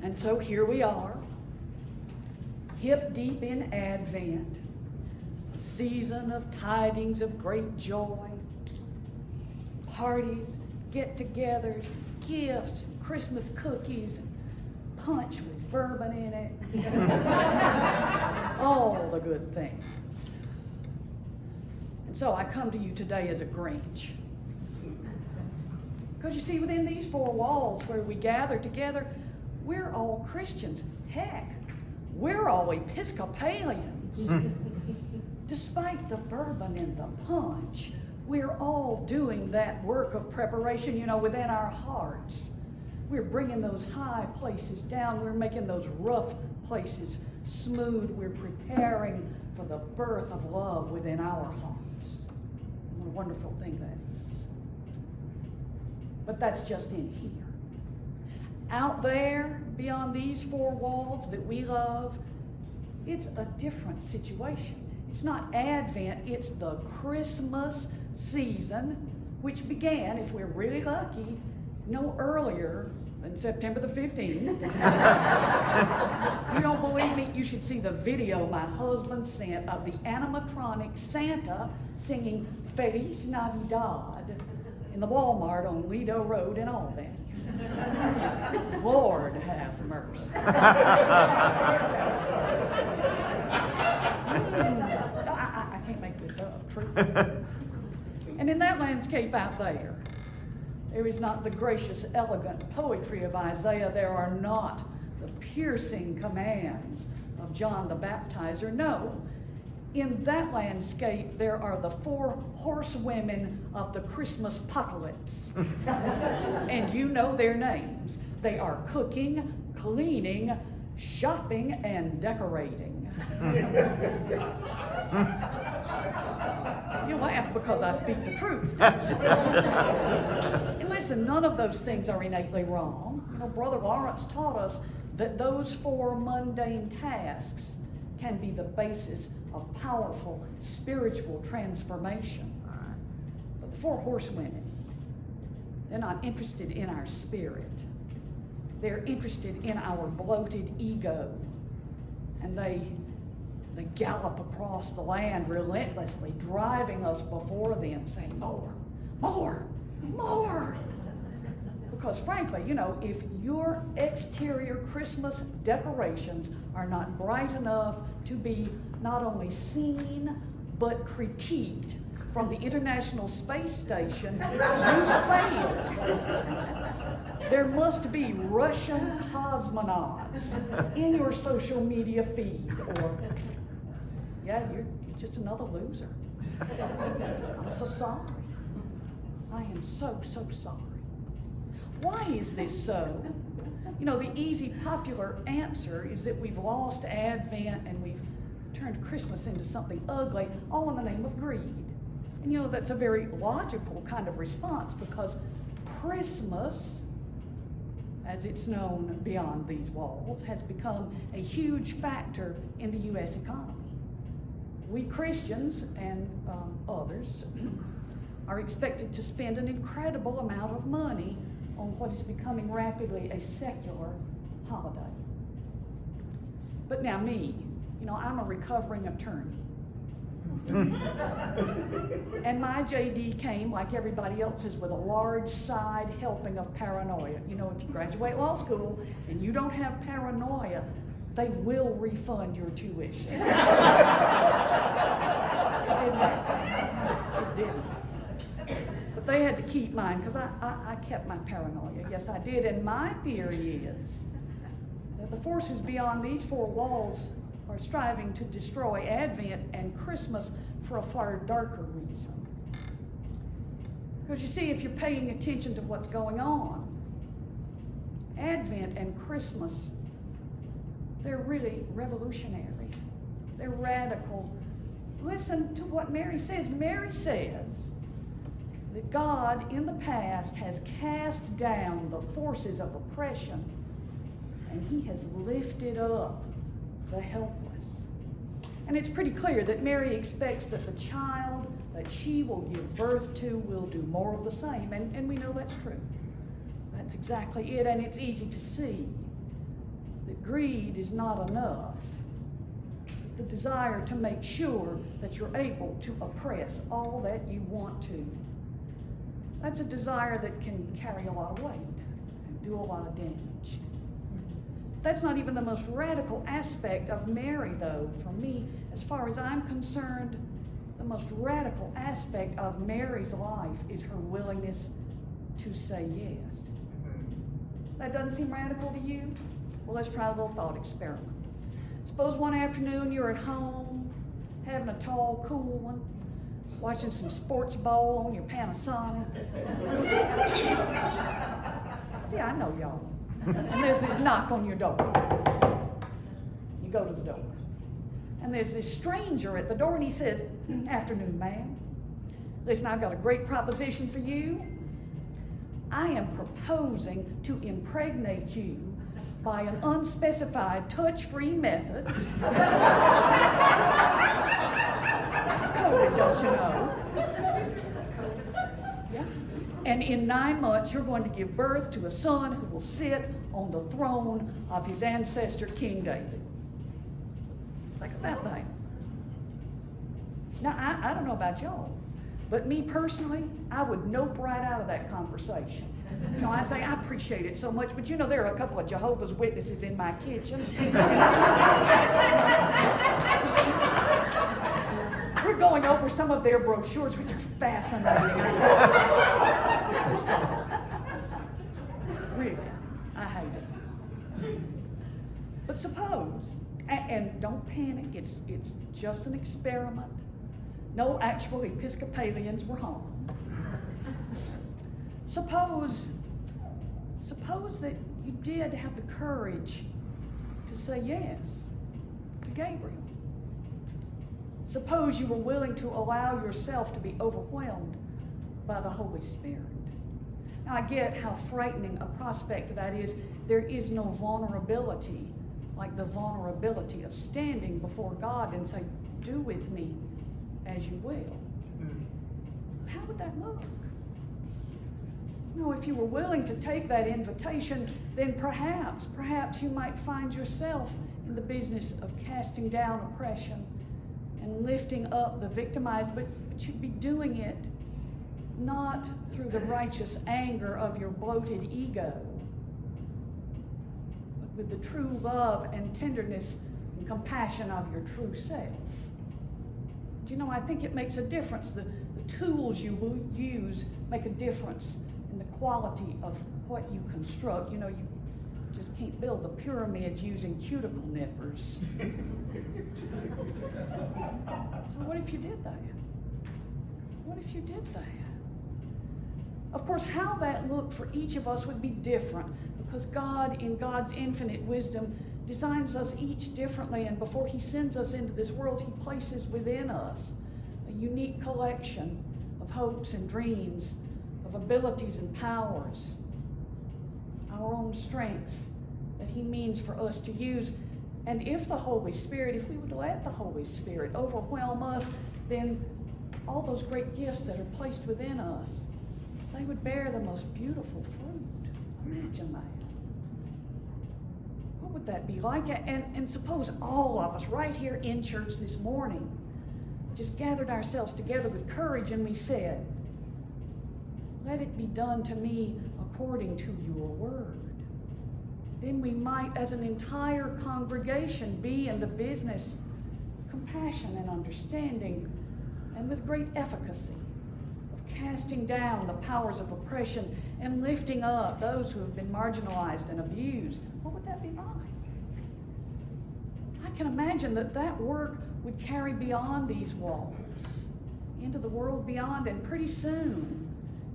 And so here we are, hip deep in Advent, a season of tidings of great joy, parties, get-togethers, gifts, Christmas cookies, punch with bourbon in it, all the good things. And so I come to you today as a Grinch. Because you see, within these four walls where we gather together, we're all Christians. Heck, we're all Episcopalians. Despite the bourbon and the punch, we're all doing that work of preparation, within our hearts. We're bringing those high places down. We're making those rough places smooth. We're preparing for the birth of love within our hearts. What a wonderful thing that is. But that's just in here. Out there, beyond these four walls that we love, it's a different situation. It's not Advent, it's the Christmas season, which began, if we're really lucky, no earlier than September the 15th. You don't believe me? You should see the video my husband sent of the animatronic Santa singing Feliz Navidad in the Walmart on Lido Road in Albany. Lord have mercy. I can't make this up, true. And in that landscape out there, there is not the gracious, elegant poetry of Isaiah. There are not the piercing commands of John the Baptizer. No, in that landscape, there are the four horsewomen of the Christmas apocalypse. And you know their names. They are cooking, cleaning, shopping, and decorating. You laugh because I speak the truth. And listen, none of those things are innately wrong. Brother Lawrence taught us that those four mundane tasks can be the basis of powerful spiritual transformation. But the four horsewomen, they're not interested in our spirit. They're interested in our bloated ego. And they gallop across the land relentlessly, driving us before them, saying, more, more, more. Because frankly, if your exterior Christmas decorations are not bright enough to be not only seen, but critiqued from the International Space Station, you've failed. There must be Russian cosmonauts in your social media feed, or you're just another loser. I'm so sorry. I am so sorry. Why is this so? The easy popular answer is that we've lost Advent and we've turned Christmas into something ugly, all in the name of greed. And that's a very logical kind of response, because Christmas, as it's known beyond these walls, has become a huge factor in the U.S. economy. We Christians and others are expected to spend an incredible amount of money on what is becoming rapidly a secular holiday. But now me, I'm a recovering attorney. And my JD came, like everybody else's, with a large side helping of paranoia. If you graduate law school and you don't have paranoia, they will refund your tuition. It didn't. But they had to keep mine, because I kept my paranoia. Yes, I did. And my theory is that the forces beyond these four walls are striving to destroy Advent and Christmas for a far darker reason. Because you see, if you're paying attention to what's going on, Advent and Christmas, they're really revolutionary. They're radical. Listen to what Mary says. Mary says that God in the past has cast down the forces of oppression, and he has lifted up the helpless. And it's pretty clear that Mary expects that the child that she will give birth to will do more of the same, and we know that's true. That's exactly it, and it's easy to see that greed is not enough. The desire to make sure that you're able to oppress all that you want to. That's a desire that can carry a lot of weight and do a lot of damage. That's not even the most radical aspect of Mary, though. For me, as far as I'm concerned, the most radical aspect of Mary's life is her willingness to say yes. That doesn't seem radical to you? Well, let's try a little thought experiment. Suppose one afternoon you're at home, having a tall, cool one, watching some sports ball on your Panasonic. See, I know y'all. And there's this knock on your door. You go to the door. And there's this stranger at the door, and he says, "Afternoon, ma'am. Listen, I've got a great proposition for you. I am proposing to impregnate you by an unspecified touch-free method." COVID, don't you know? Yeah. And in 9 months, you're going to give birth to a son who will sit on the throne of his ancestor, King David. Think about that. Now, I don't know about y'all, but me personally, I would nope right out of that conversation. You know, I'd say, I appreciate it so much, but you know, there are a couple of Jehovah's Witnesses in my kitchen. We're going over some of their brochures, which are fascinating. I'm so sorry. Really, I hate it. But suppose, and don't panic, it's just an experiment. No actual Episcopalians were harmed. Suppose that you did have the courage to say yes to Gabriel. Suppose you were willing to allow yourself to be overwhelmed by the Holy Spirit. Now, I get how frightening a prospect that is. There is no vulnerability like the vulnerability of standing before God and say, "Do with me as you will." How would that look? You know, if you were willing to take that invitation, then perhaps you might find yourself in the business of casting down oppression and lifting up the victimized, but you'd be doing it not through the righteous anger of your bloated ego, but with the true love and tenderness and compassion of your true self. Do you know, I think it makes a difference. The tools you will use make a difference in the quality of what you construct. You know, you just can't build the pyramids using cuticle nippers. So what if you did that? What if you did that? Of course, how that looked for each of us would be different, because God, in God's infinite wisdom, designs us each differently, and before He sends us into this world, He places within us a unique collection of hopes and dreams, of abilities and powers, our own strengths that He means for us to use. And if the Holy Spirit, if we would let the Holy Spirit overwhelm us, then all those great gifts that are placed within us, they would bear the most beautiful fruit. Imagine that. What would that be like? And suppose all of us right here in church this morning just gathered ourselves together with courage and we said, "Let it be done to me according to your word." Then we might, as an entire congregation, be in the business with compassion and understanding and with great efficacy of casting down the powers of oppression and lifting up those who have been marginalized and abused. What would that be like? I can imagine that work would carry beyond these walls, into the world beyond, and pretty soon,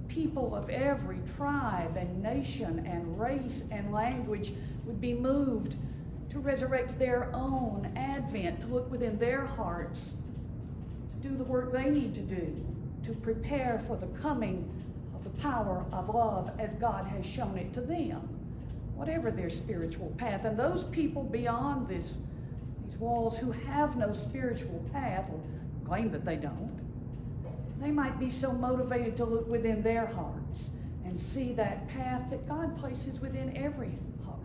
people of every tribe and nation and race and language would be moved to resurrect their own advent, to look within their hearts, to do the work they need to do, to prepare for the coming of the power of love as God has shown it to them, whatever their spiritual path. And those people beyond these walls who have no spiritual path, or claim that they don't, they might be so motivated to look within their hearts and see that path that God places within every heart.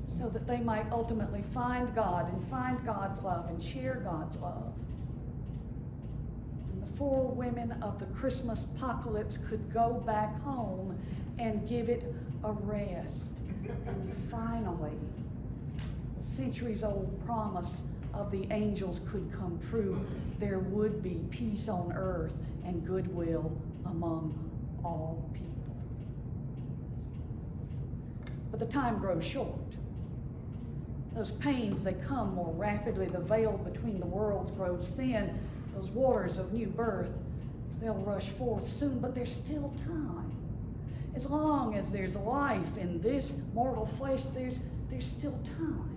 so that they might ultimately find God and find God's love and share God's love. And the 4 women of the Christmas apocalypse could go back home and give it a rest. And finally, the centuries-old promise of the angels could come true. There would be peace on earth and goodwill among all people. But the time grows short. Those pains, they come more rapidly. The veil between the worlds grows thin. Those waters of new birth, they'll rush forth soon, but there's still time. As long as there's life in this mortal flesh, there's still time.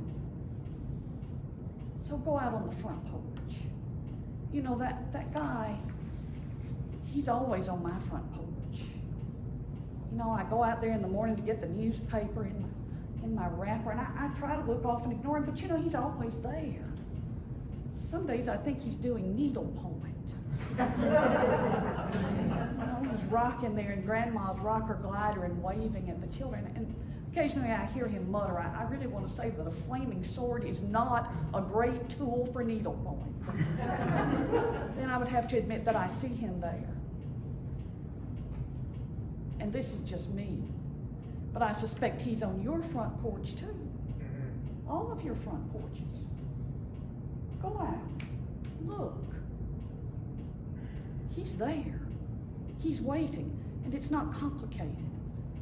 So go out on the front porch. You know, that guy, he's always on my front porch. You know, I go out there in the morning to get the newspaper in my wrapper, and I try to look off and ignore him, but you know, he's always there. Some days I think he's doing needlepoint. You know, he's rocking there in Grandma's rocker glider and waving at the children. And occasionally I hear him mutter, I really want to say that a flaming sword is not a great tool for needlepoint. Then I would have to admit that I see him there. And this is just me. But I suspect he's on your front porch too. All of your front porches. Go out. Look. He's there. He's waiting. And it's not complicated.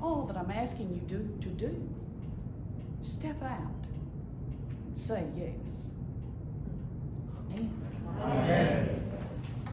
All that I'm asking you to do, step out and say yes. Amen. Amen.